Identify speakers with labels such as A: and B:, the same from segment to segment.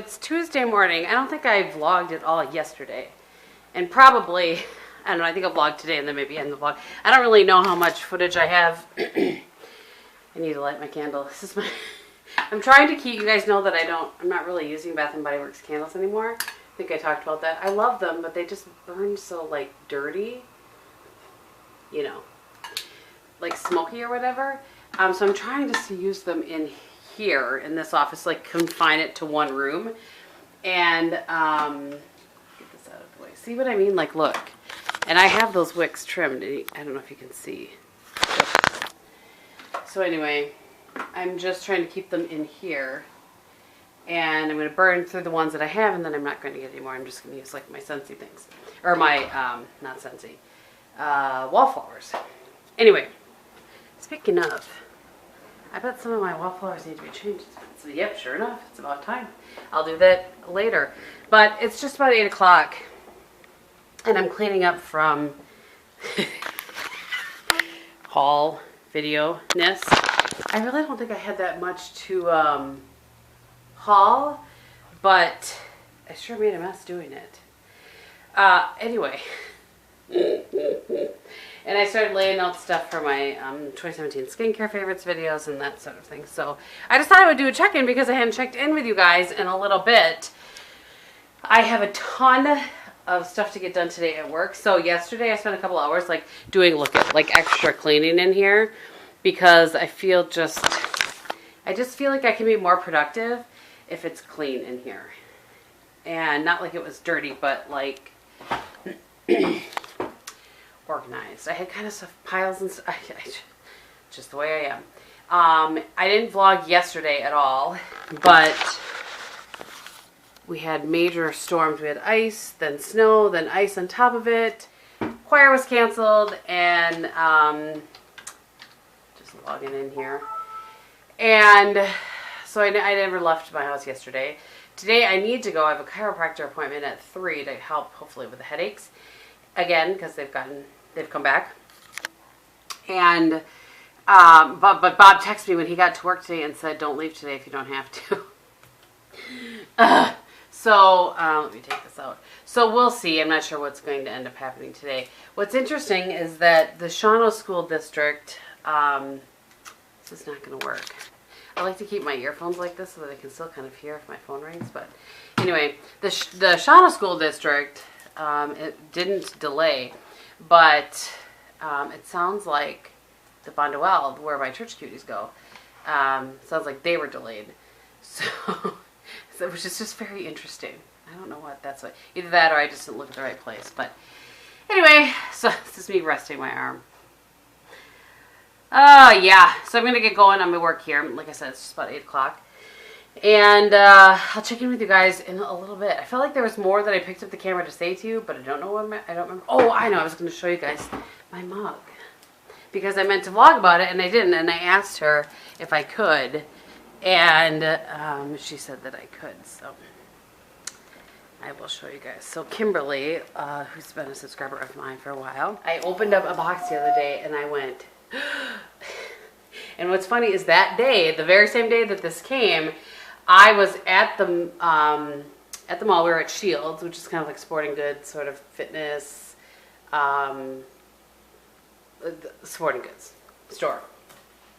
A: it's Tuesday morning. I don't think I vlogged at all yesterday. And probably, I don't know, I think I'll vlog today and then maybe end the vlog. I don't really know how much footage I have. I need to light my candle. This is my... I'm trying to keep you guys know that I'm not really using Bath & Body Works candles anymore. I think I talked about that. I love them, but they just burn so, like, dirty. You know, like smoky or whatever. So I'm trying to use them in here in this office, like confine it to one room. And, get this out of the way. See what I mean? Like, look. And I have those wicks trimmed. I don't know if you can see. So anyway, I'm just trying to keep them in here. And I'm going to burn through the ones that I have, and then I'm not going to get any more. I'm just going to use like my Scentsy things. Or my, not Scentsy, wallflowers. Anyway, speaking of, I bet some of my wallflowers need to be changed. So yep, sure enough, it's about time. I'll do that later. But it's just about 8 o'clock. And I'm cleaning up from haul video-ness. I really don't think I had that much to haul, but I sure made a mess doing it. Anyway. And I started laying out stuff for my 2017 skincare favorites videos and that sort of thing. So I just thought I would do a check-in because I hadn't checked in with you guys in a little bit. I have a ton of stuff to get done today at work. So yesterday I spent a couple hours like doing like extra cleaning in here because I just feel like I can be more productive if it's clean in here. And not like it was dirty, but like organized. I had kind of stuff, piles and stuff. Just the way I am. I didn't vlog yesterday at all, but we had major storms. We had ice, then snow, then ice on top of it. Choir was canceled, and just logging in here. And so I never left my house yesterday. Today I need to go. I have a chiropractor appointment at 3 to help hopefully with the headaches. Again, because they've come back. And but Bob texted me when he got to work today and said, "Don't leave today if you don't have to." So let me take this out. So we'll see. I'm not sure what's going to end up happening today. What's interesting is that the Shawano school district. This is not going to work. I like to keep my earphones like this so that I can still kind of hear if my phone rings. But anyway, the Shawano school district. It didn't delay, but it sounds like the Bonduelle, where my church cuties go, sounds like they were delayed. So which is just very interesting. I don't know what that's like. Either that or I just didn't look at the right place. But anyway, so this is me resting my arm. Yeah, so I'm going to get going on my work here. Like I said, it's just about 8 o'clock. And I'll check in with you guys in a little bit. I felt like there was more that I picked up the camera to say to you, but I don't know what I don't remember. Oh, I know. I was going to show you guys my mug because I meant to vlog about it and I didn't. And I asked her if I could, and she said that I could. So I will show you guys. So Kimberly, who's been a subscriber of mine for a while, I opened up a box the other day and I went. And what's funny is that day, the very same day that this came, I was at the mall. We were at Shields, which is kind of like sporting goods, sort of fitness, sporting goods store.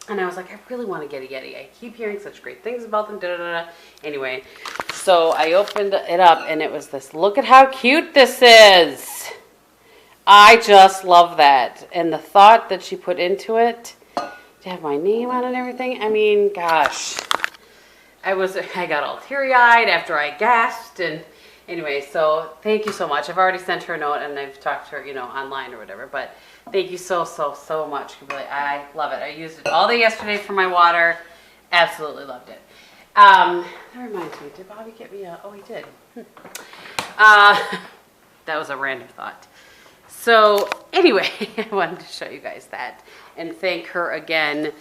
A: And I was like, I really want to get a Yeti. I keep hearing such great things about them. Da, da, da. Anyway, so I opened it up, and it was this. Look at how cute this is. I just love that. And the thought that she put into it to have my name on it and everything. I mean, gosh. I got all teary-eyed after I gasped. And anyway, so thank you so much. I've already sent her a note, and I've talked to her, online or whatever. But thank you so much, Kimberly. I love it. I used it all day yesterday for my water. Absolutely loved it. That reminds me, did Bobby get me a... Oh, he did. That was a random thought. So anyway, I wanted to show you guys that and thank her again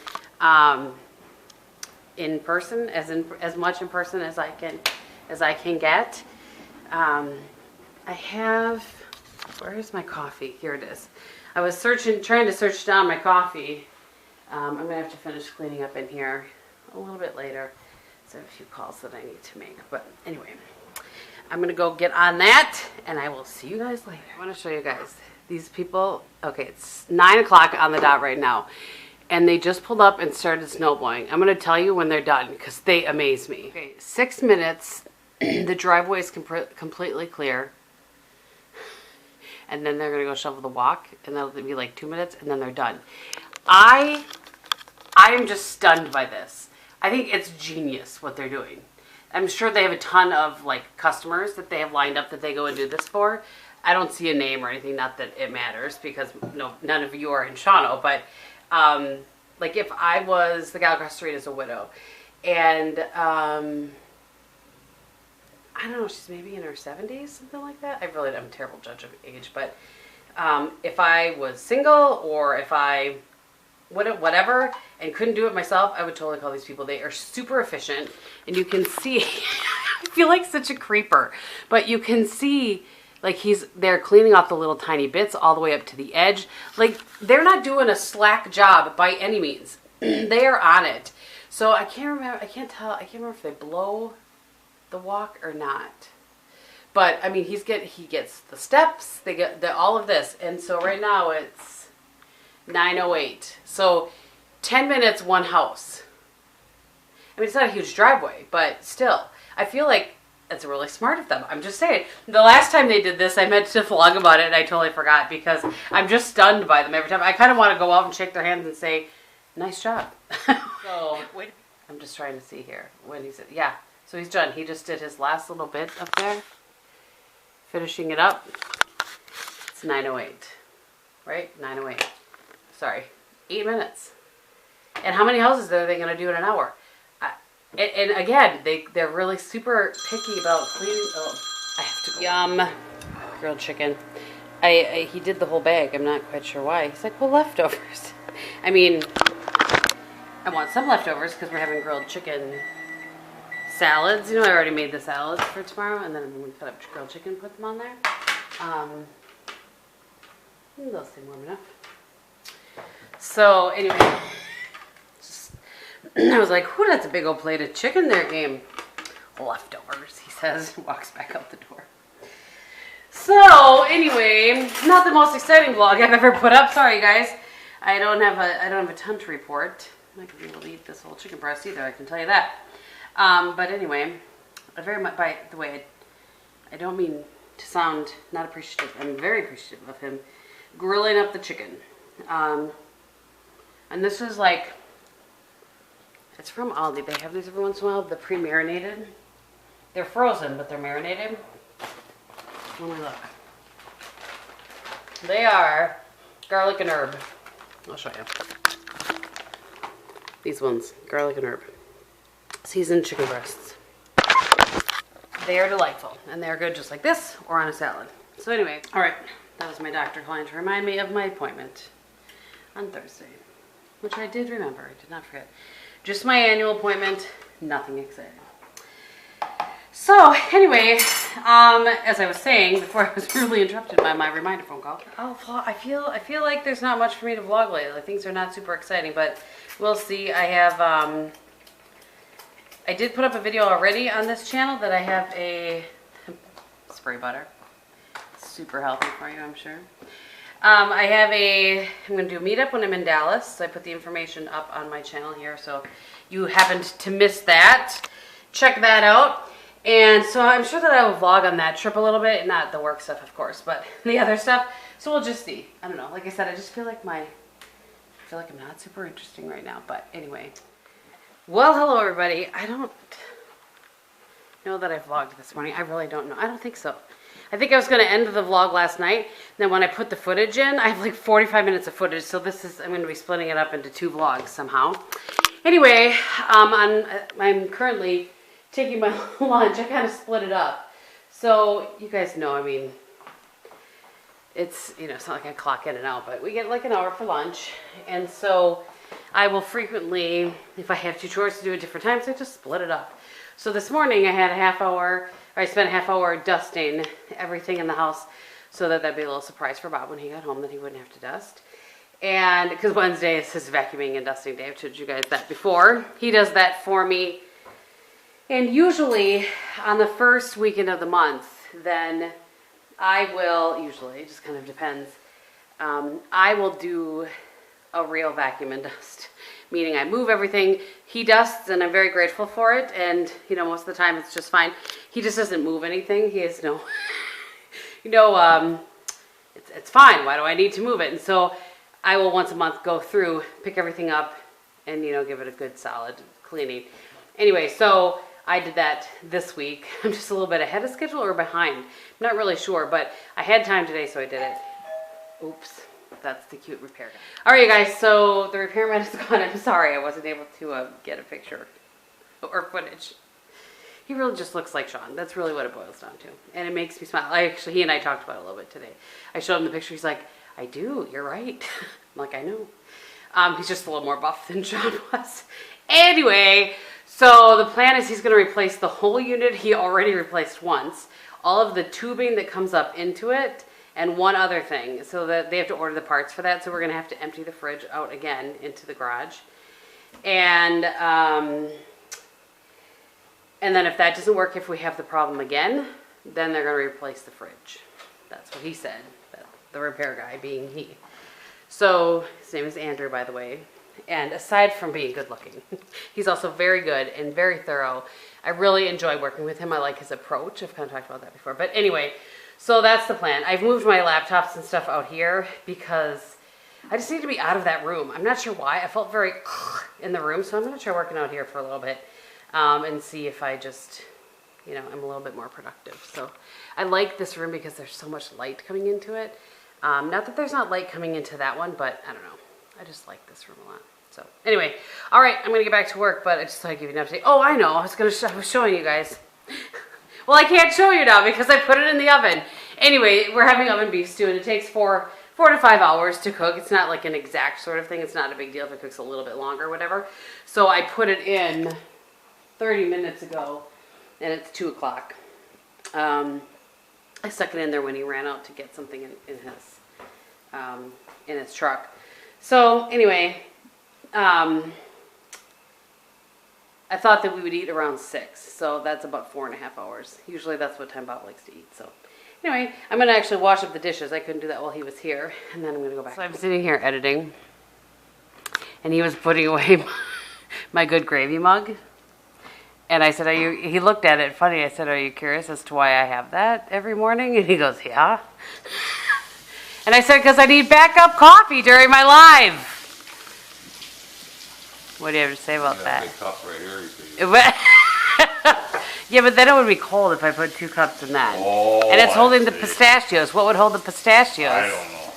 A: in person, as much in person as I can get. I have, where's my coffee? Here it is. I was trying to search down my coffee. I'm gonna have to finish cleaning up in here a little bit later. I have a few calls that I need to make. But anyway, I'm going to go get on that, and I will see you guys later. I want to show you guys these people. Okay, it's 9 o'clock on the dot right now, and they just pulled up and started snow blowing. I'm going to tell you when they're done because they amaze me. Okay, 6 minutes. The driveway is completely clear. And then they're going to go shovel the walk, and that'll be like 2 minutes, and then they're done. I am just stunned by this. I think it's genius what they're doing. I'm sure they have a ton of like customers that they have lined up that they go and do this for. I don't see a name or anything, not that it matters because none of you are in Shawano, but like if I was the gal across the street as a widow, and I don't know, she's maybe in her 70s, something like that. I'm a terrible judge of age, but if I was single or if I whatever and couldn't do it myself, I would totally call these people. They are super efficient, and you can see I feel like such a creeper, but you can see like they're cleaning off the little tiny bits all the way up to the edge. Like they're not doing a slack job by any means. They are on it. So I can't remember if they blow the walk or not. But I mean, he gets the steps, they get all of this, and so right now it's 9:08. So 10 minutes, one house. I mean, it's not a huge driveway, but still, I feel like it's really smart of them. I'm just saying. The last time they did this, I meant to vlog about it, and I totally forgot because I'm just stunned by them every time. I kind of want to go out and shake their hands and say, "Nice job." So wait, I'm just trying to see here when he said, yeah. So he's done. He just did his last little bit up there, finishing it up. It's 9:08, right? 9:08. Sorry, 8 minutes. And how many houses are they going to do in an hour? And again, they're really super picky about cleaning. Oh, I have to go. Yum, grilled chicken. He did the whole bag. I'm not quite sure why. He's like, well, leftovers. I mean, I want some leftovers because we're having grilled chicken salads. You know, I already made the salads for tomorrow, and then I'm going to cut up grilled chicken and put them on there. They'll stay warm enough. So anyway, I was like, "Whoo, that's a big old plate of chicken there, Game." Leftovers, he says, walks back out the door. So anyway, not the most exciting vlog I've ever put up. Sorry, guys. I don't have a ton to report. I'm not gonna be able to eat this whole chicken breast either. I can tell you that. But anyway, by the way, I don't mean to sound not appreciative. I'm very appreciative of him grilling up the chicken. And this is like, it's from Aldi. They have these every once in a while, the pre-marinated. They're frozen, but they're marinated. Let me look. They are garlic and herb. I'll show you. These ones, garlic and herb. Seasoned chicken breasts. They are delightful, and they are good just like this or on a salad. So anyway, all right, that was my doctor calling to remind me of my appointment on Thursday, which I did remember. I did not forget. Just my annual appointment, nothing exciting. So anyway, as I was saying before I was rudely interrupted by my reminder phone call, I feel like there's not much for me to vlog lately. Things are not super exciting, but we'll see. I did put up a video already on this channel that I have a spray butter. Super healthy for you, I'm sure. I'm going to do a meetup when I'm in Dallas. So I put the information up on my channel here. So you happened to miss that, check that out. And so I'm sure that I will vlog on that trip a little bit. Not the work stuff, of course, but the other stuff. So we'll just see. I don't know. Like I said, I just feel like I'm not super interesting right now. But anyway. Well, hello everybody. I don't know that I vlogged this morning. I really don't know. I don't think so. I think I was going to end the vlog last night. Then when I put the footage in, I have like 45 minutes of footage. So I'm going to be splitting it up into 2 vlogs somehow. Anyway, I'm currently taking my lunch. I kind of split it up. So you guys know, I mean, it's not like I clock in and out, but we get like an hour for lunch. And so I will frequently, if I have 2 chores to do at different times, I just split it up. So this morning I had I spent a half hour dusting everything in the house so that'd be a little surprise for Bob when he got home that he wouldn't have to dust. And because Wednesday is his vacuuming and dusting day, I've told you guys that before. He does that for me And usually on the first weekend of the month, then I will, usually, it just kind of depends, I will do a real vacuum and dust. Meaning I move everything. He dusts and I'm very grateful for it. And, you know, most of the time it's just fine. He just doesn't move anything. He has no, it's fine. Why do I need to move it? And so I will once a month go through, pick everything up, and, you know, give it a good solid cleaning. Anyway, so I did that this week. I'm just a little bit ahead of schedule or behind. I'm not really sure, but I had time today, so I did it. Oops. That's the cute repair guy. All right, you guys, so the repairman is gone. I'm sorry I wasn't able to get a picture or footage. He really just looks like Sean. That's really what it boils down to. And it makes me smile. He and I talked about it a little bit today. I showed him the picture. He's like, I do. You're right. I'm like, I know. He's just a little more buff than Sean was. Anyway, so the plan is he's going to replace the whole unit. He already replaced once. All of the tubing that comes up into it. And one other thing, so that they have to order the parts for that. So we're going to have to empty the fridge out again into the garage. And then if that doesn't work, if we have the problem again, then they're going to replace the fridge. That's what he said, the repair guy being he. So his name is Andrew, by the way. And aside from being good looking, he's also very good and very thorough. I really enjoy working with him. I like his approach. I've kind of talked about that before. But anyway, so that's the plan. I've moved my laptops and stuff out here because I just need to be out of that room. I'm not sure why. I felt very in the room, so I'm going to try working out here for a little bit and see if I just, you know, I'm a little bit more productive. So I like this room because there's so much light coming into it. Not that there's not light coming into that one, but I don't know. I just like this room a lot. So anyway, all right, I'm going to get back to work, but I just thought I'd give you an update. Oh, I know. I was showing you guys. Well, I can't show you now because I put it in the oven. Anyway, we're having oven beef stew, and it takes 4 to 5 hours to cook. It's not like an exact sort of thing. It's not a big deal if it cooks a little bit longer or whatever. So I put it in 30 minutes ago, and it's 2 o'clock. I stuck it in there when he ran out to get something in his truck. So anyway, I thought that we would eat around 6, so that's about 4.5 hours. Usually that's what time Bob likes to eat. So anyway, I'm going to actually wash up the dishes. I couldn't do that while he was here, and then I'm going to go back. So I'm sitting here editing, and he was putting away my good gravy mug. And I said, he looked at it funny. I said, are you curious as to why I have that every morning? And he goes, yeah. And I said, because I need backup coffee during my live. What do you have to say about that? Big cup right here. Yeah, but then it would be cold if I put 2 cups in that. Oh, and it's holding the pistachios. What would hold the pistachios? I don't know.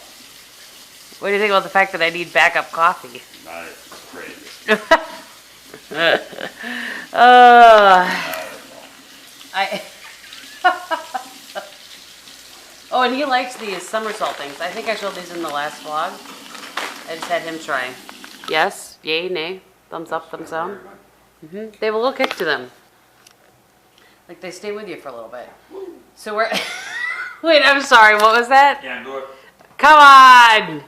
A: What do you think about the fact that I need backup coffee? That's crazy. Oh, and he likes these somersault things. I think I showed these in the last vlog. I just had him try. Yes, yay, nay, thumbs up, thumbs down. They have a little kick to them. Like they stay with you for a little bit. So we're... Wait, I'm sorry, what was that?
B: Can't do it.
A: Come on!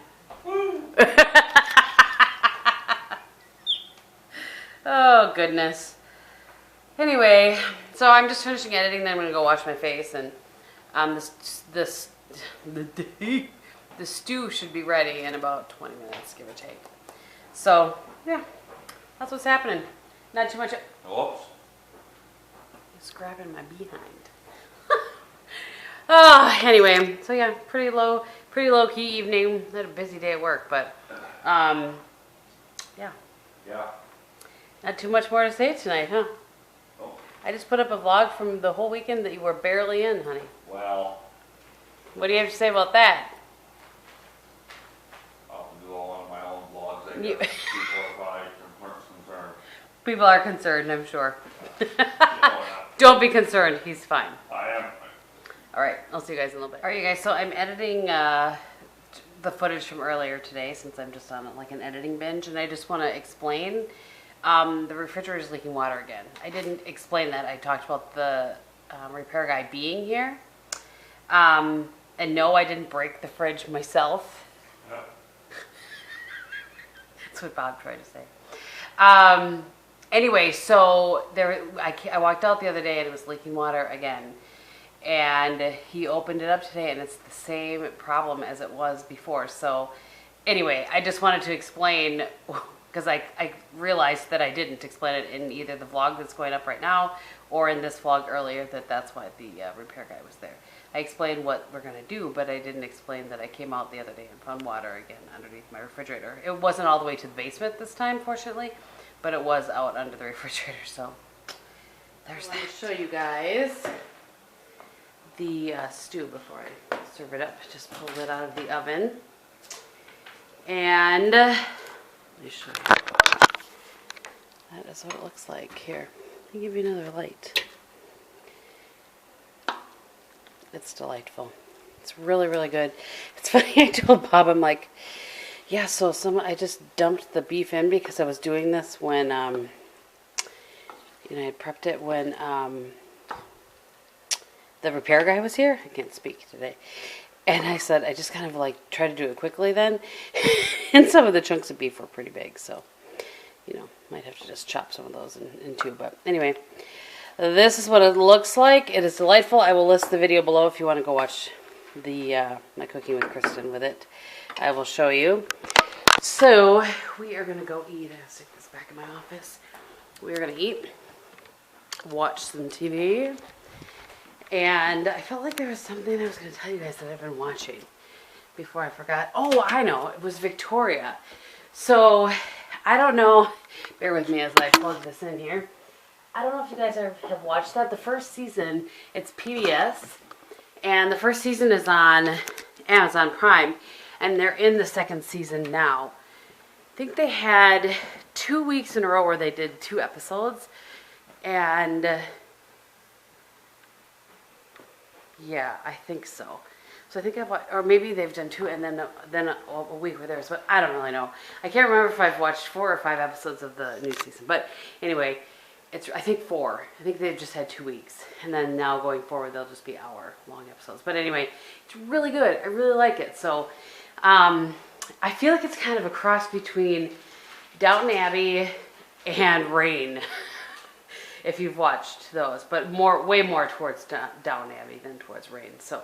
A: Oh, goodness. Anyway, so I'm just finishing editing, then I'm going to go wash my face, and the stew should be ready in about 20 minutes, give or take. So, yeah, that's what's happening. Not too much.
B: Whoops.
A: It's grabbing my behind. Oh, anyway, so yeah, pretty low key evening. Had a busy day at work, but yeah.
B: Yeah.
A: Not too much more to say tonight, huh?
B: Oh.
A: I just put up a vlog from the whole weekend that you were barely in, honey.
B: Well.
A: What do you have to say about that?
B: I'll do all of my own vlogs. I guess. People are concerned.
A: People are concerned, I'm sure. Don't be concerned. He's fine.
B: I am.
A: All right. I'll see you guys in a little bit. All right, you guys. So I'm editing the footage from earlier today since I'm just on like an editing binge, and I just want to explain. The refrigerator is leaking water again. I didn't explain that. I talked about the repair guy being here. And no, I didn't break the fridge myself. No. That's what Bob tried to say. Anyway, so I walked out the other day and it was leaking water again. And he opened it up today and it's the same problem as it was before. So anyway, I just wanted to explain, because I realized that I didn't explain it in either the vlog that's going up right now or in this vlog earlier, that's why the repair guy was there. I explained what we're going to do, but I didn't explain that I came out the other day and found water again underneath my refrigerator. It wasn't all the way to the basement this time, fortunately, but it was out under the refrigerator, so there's that. Let me show you guys the stew before I serve it up. Just pulled it out of the oven. And let me show you. That is what it looks like. Here, let me give you another light. It's delightful. It's really, really good. It's funny, I told Bob, I'm like, yeah, so I just dumped the beef in because I was doing this when, I had prepped it when the repair guy was here. I can't speak today. And I said, I just kind of like try to do it quickly then. And some of the chunks of beef were pretty big, so, might have to just chop some of those in two. But anyway, this is what it looks like. It is delightful. I will list the video below if you want to go watch my cooking with Kristin with it. I will show you. So we are going to go eat. I'll stick this back in my office. We are going to eat, watch some TV. And I felt like there was something I was going to tell you guys that I've been watching before I forgot. Oh, I know. It was Victoria. So, I don't know. Bear with me as I plug this in here. I don't know if you guys have watched that. The first season, it's PBS. And the first season is on Amazon Prime. And they're in the second season now. I think they had 2 weeks in a row where they did 2 episodes. And yeah, I think so. So I think or maybe they've done 2 and then a week where there's, but I don't really know. I can't remember if I've watched 4 or 5 episodes of the new season. But anyway, I think 4. I think they've just had 2 weeks. And then now going forward, they'll just be hour-long episodes. But anyway, it's really good. I really like it. So I feel like it's kind of a cross between Downton Abbey and Reign. If you've watched those, but way more towards Downton Abbey than towards Reign. So,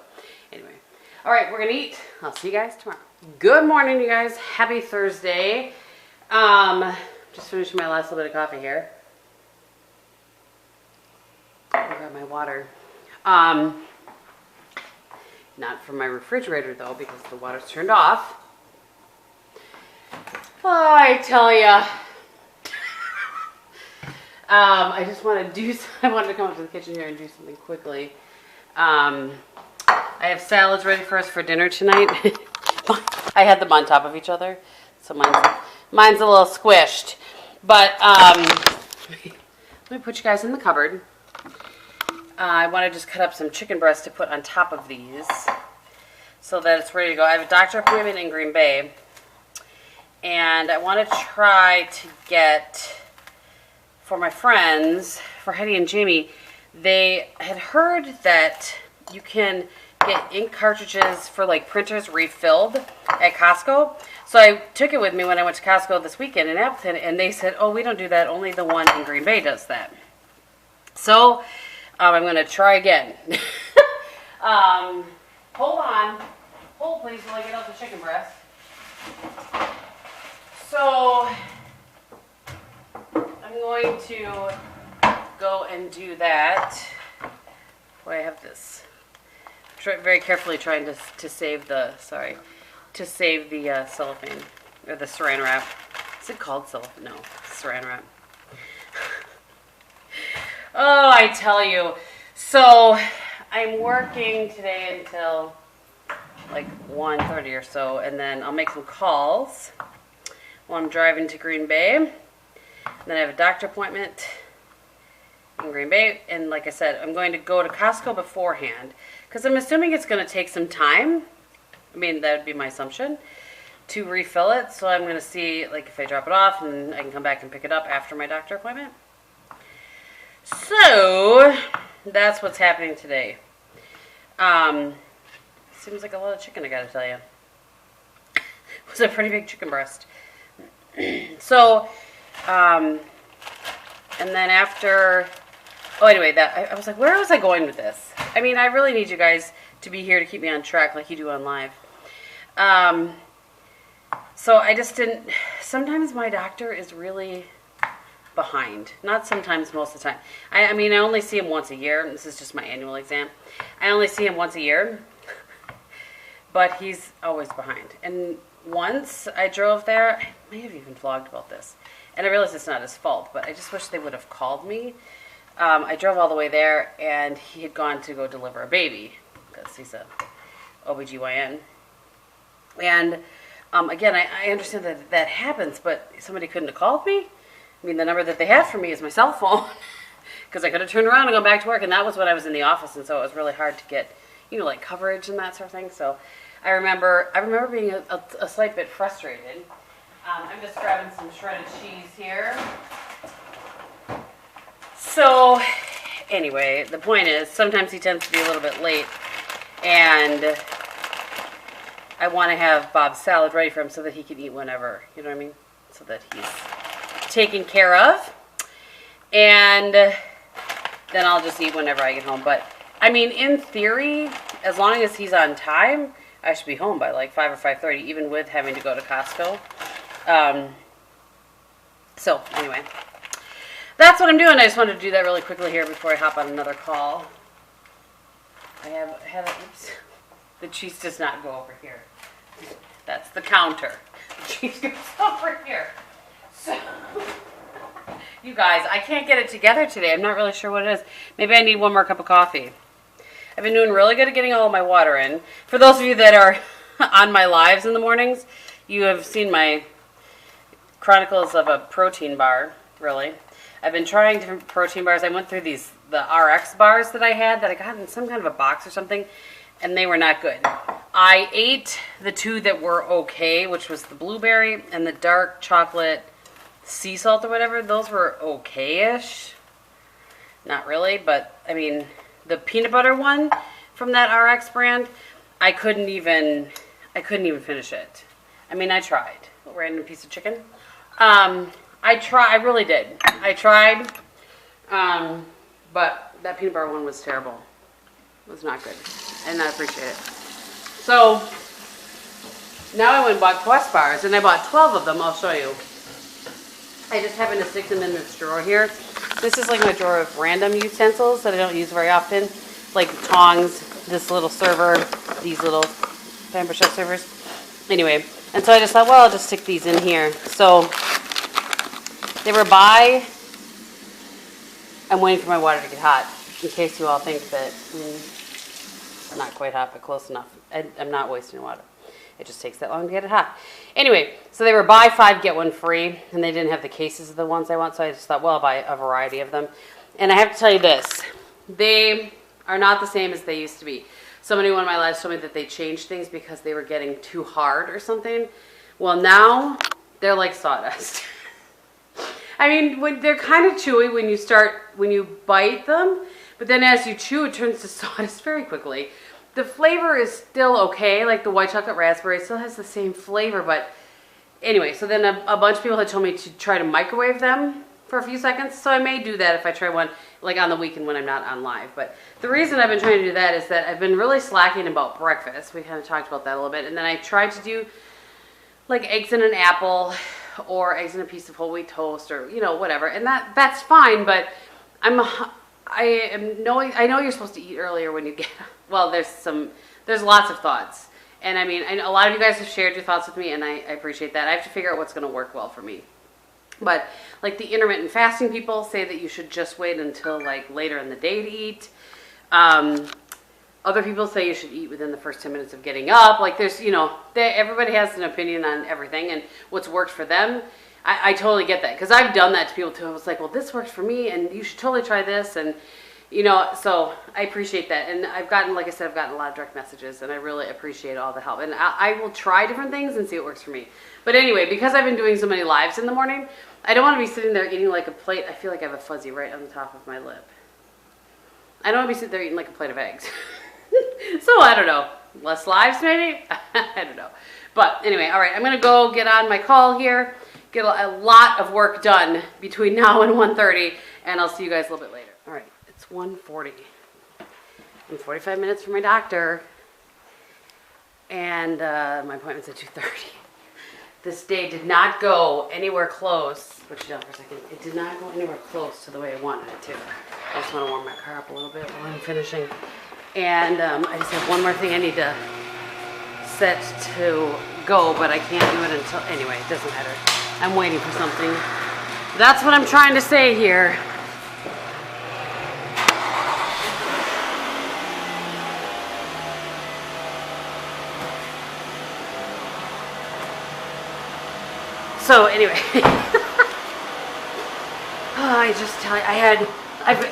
A: anyway. All right, we're going to eat. I'll see you guys tomorrow. Good morning, you guys. Happy Thursday. Just finishing my last little bit of coffee here. I'll grab my water. Not from my refrigerator, though, because the water's turned off. Oh, I tell ya. I just want to I wanted to come up to the kitchen here and do something quickly. I have salads ready for us for dinner tonight. I had them on top of each other, so mine's a little squished. But let me put you guys in the cupboard. I want to just cut up some chicken breast to put on top of these so that it's ready to go. I have a doctor appointment in Green Bay, and I want to try to get, for my friends, for Hetty and Jamie, they had heard that you can get ink cartridges for like printers refilled at Costco. So I took it with me when I went to Costco this weekend in Appleton, and they said, oh, we don't do that. Only the one in Green Bay does that. So I'm going to try again. Hold on. Hold, please, while I get out the chicken breast. So I'm going to go and do that. Boy, I have this. Very carefully trying to save the, cellophane, or the saran wrap. Is it called cellophane? No, saran wrap. Oh, I tell you. So I'm working today until like 1:30 or so, and then I'll make some calls while I'm driving to Green Bay. And then I have a doctor appointment in Green Bay, and like I said, I'm going to go to Costco beforehand because I'm assuming it's going to take some time. I mean, that would be my assumption, to refill it. So I'm going to see, like, if I drop it off and I can come back and pick it up after my doctor appointment. So that's what's happening today. Seems like a lot of chicken, I gotta tell you. It was a pretty big chicken breast. So, And then after, oh, anyway, I was like, where was I going with this? I mean, I really need you guys to be here to keep me on track like you do on live. So I just didn't, sometimes my doctor is really behind. Not sometimes, most of the time. I mean, I only see him once a year. This is just my annual exam. I only see him once a year, but he's always behind. And once I drove there, I may have even vlogged about this, and I realize it's not his fault, but I just wish they would have called me. I drove all the way there, and he had gone to go deliver a baby, because he's a OBGYN. And again, I understand that that happens, but somebody couldn't have called me. I mean, the number that they have for me is my cell phone, because I could have turned around and gone back to work, and that was when I was in the office, and so it was really hard to get, you know, like coverage and that sort of thing. So I remember being a slight bit frustrated. I'm just grabbing some shredded cheese here. So anyway, the point is, sometimes he tends to be a little bit late, and I want to have Bob's salad ready for him so that he can eat whenever, you know what I mean? So that he's taken care of, and then I'll just eat whenever I get home. But I mean, in theory, as long as he's on time, I should be home by like 5 or 5:30, even with having to go to Costco. So anyway, that's what I'm doing. I just wanted to do that really quickly here before I hop on another call. I have had oops. The cheese does not go over here. That's the counter. The cheese goes over here. So, you guys, I can't get it together today. I'm not really sure what it is. Maybe I need one more cup of coffee. I've been doing really good at getting all of my water in. For those of you that are on my lives in the mornings, you have seen my chronicles of a protein bar, really. I've been trying different protein bars. I went through the RX bars that I had that I got in some kind of a box or something, and they were not good. I ate the two that were okay, which was the blueberry and the dark chocolate sea salt or whatever. Those were okay-ish. Not really, but I mean, the peanut butter one from that RX brand, I couldn't even finish it. I mean, I tried. A random piece of chicken. I really did. I tried, but that peanut butter one was terrible. It was not good. I did not appreciate it. So now I went and bought Quest bars, and I bought 12 of them. I'll show you. I just happen to stick them in this drawer here. This is like my drawer of random utensils that I don't use very often, like tongs, this little server, these little Pamper Chef servers. Anyway, and so I just thought, well, I'll just stick these in here. So they were by. I'm waiting for my water to get hot, in case you all think that not quite hot, but close enough. I'm not wasting water. It just takes that long to get it hot. Anyway, so they were buy 5, get 1 free, and they didn't have the cases of the ones I want, so I just thought, well, I'll buy a variety of them. And I have to tell you this, they are not the same as they used to be. Somebody in one of my lives told me that they changed things because they were getting too hard or something. Well, now they're like sawdust. I mean, they're kind of chewy when you bite them, but then as you chew, it turns to sawdust very quickly. The flavor is still okay, like the white chocolate raspberry still has the same flavor, but anyway, so then a bunch of people had told me to try to microwave them for a few seconds, so I may do that if I try one, like on the weekend when I'm not on live. But the reason I've been trying to do that is that I've been really slacking about breakfast. We kind of talked about that a little bit, and then I tried to do like eggs in an apple or eggs in a piece of whole wheat toast or, you know, whatever, and that's fine, but I know you're supposed to eat earlier when you get, well, there's lots of thoughts. And I mean, a lot of you guys have shared your thoughts with me, and I appreciate that. I have to figure out what's going to work well for me. But like the intermittent fasting people say that you should just wait until like later in the day to eat. Other people say you should eat within the first 10 minutes of getting up. Like there's, you know, everybody has an opinion on everything and what's worked for them. I totally get that, because I've done that to people too. I was like, well, this works for me, and you should totally try this, and you know, so I appreciate that. And I've gotten, like I said, I've gotten a lot of direct messages, and I really appreciate all the help. And I will try different things and see what works for me. But anyway, because I've been doing so many lives in the morning, I don't want to be sitting there eating like a plate. I feel like I have a fuzzy right on the top of my lip. I don't want to be sitting there eating like a plate of eggs. So I don't know. Less lives maybe? I don't know. But anyway, all right, I'm going to go get on my call here. get a lot of work done between now and 1:30, and I'll see you guys a little bit later. All right, it's 1:40. I'm 45 minutes from my doctor, and my appointment's at 2:30. This day did not go anywhere close. Put you down for a second. It did not go anywhere close to the way I wanted it to. I just want to warm my car up a little bit while I'm finishing. And I just have one more thing I need to set to go, but I can't do it until, anyway, it doesn't matter. I'm waiting for something. That's what I'm trying to say here. So anyway, I just tell you,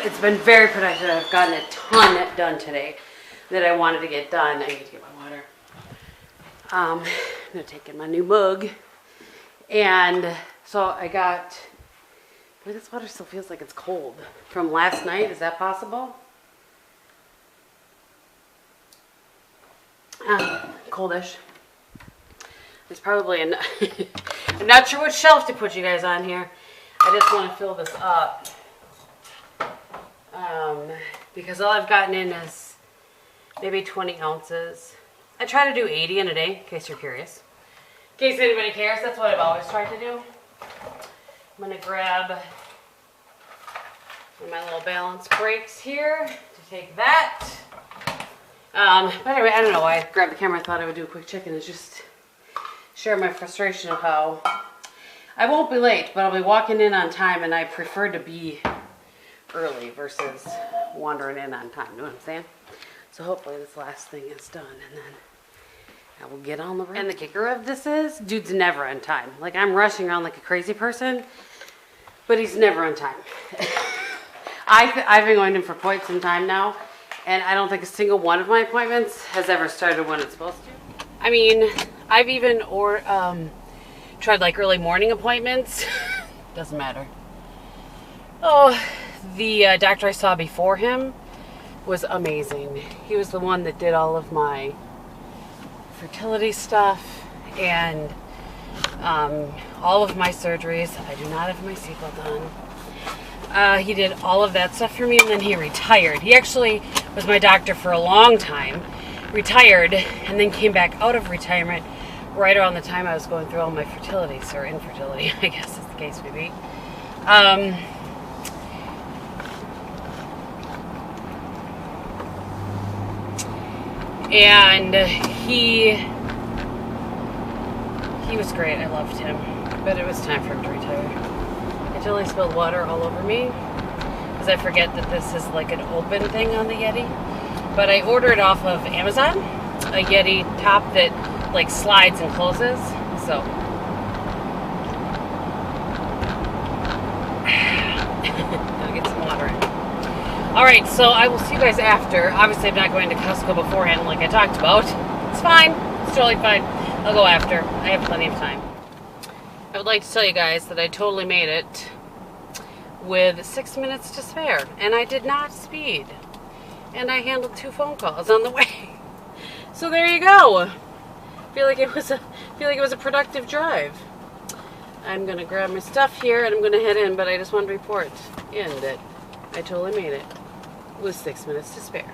A: it's been very productive. I've gotten a ton done today that I wanted to get done. I need to get my water. I'm gonna take in my new mug, and so I got. Boy, this water still feels like it's cold from last night. Is that possible? Coldish. There's probably I'm not sure what shelf to put you guys on here. I just want to fill this up. Because all I've gotten in is maybe 20 ounces. I try to do 80 in a day, in case you're curious. In case anybody cares, that's what I've always tried to do. I'm going to grab one of my little balance breaks here to take that. But anyway, I don't know why I grabbed the camera. I thought I would do a quick check-in. It's just share my frustration of how I won't be late, but I'll be walking in on time, and I prefer to be early versus wandering in on time. You know what I'm saying? So hopefully this last thing is done, and then I will get on the road. And the kicker of this is, dude's never on time. Like, I'm rushing around like a crazy person, but he's never on time. I've been going in for quite some time now, and I don't think a single one of my appointments has ever started when it's supposed to. I mean, I've even tried like early morning appointments. Doesn't matter. Oh, the doctor I saw before him was amazing. He was the one that did all of my fertility stuff and all of my surgeries. I do not have my seatbelt on. He did all of that stuff for me, and then he retired. He actually was my doctor for a long time, retired, and then came back out of retirement right around the time I was going through all my fertilities, or infertility, I guess is the case may be. And he was great. I loved him, but it was time for him to retire. I totally spilled water all over me because I forget that this is like an open thing on the Yeti. But I ordered off of Amazon a Yeti top that like slides and closes. So gotta get some water in. Alright, so I will see you guys after. Obviously I'm not going to Costco beforehand like I talked about. It's fine. It's totally fine. I'll go after. I have plenty of time. I would like to tell you guys that I totally made it with 6 minutes to spare, and I did not speed. And I handled 2 phone calls on the way. So there you go. Feel like it was a productive drive. I'm gonna grab my stuff here and I'm gonna head in, but I just wanted to report in that I totally made it with 6 minutes to spare.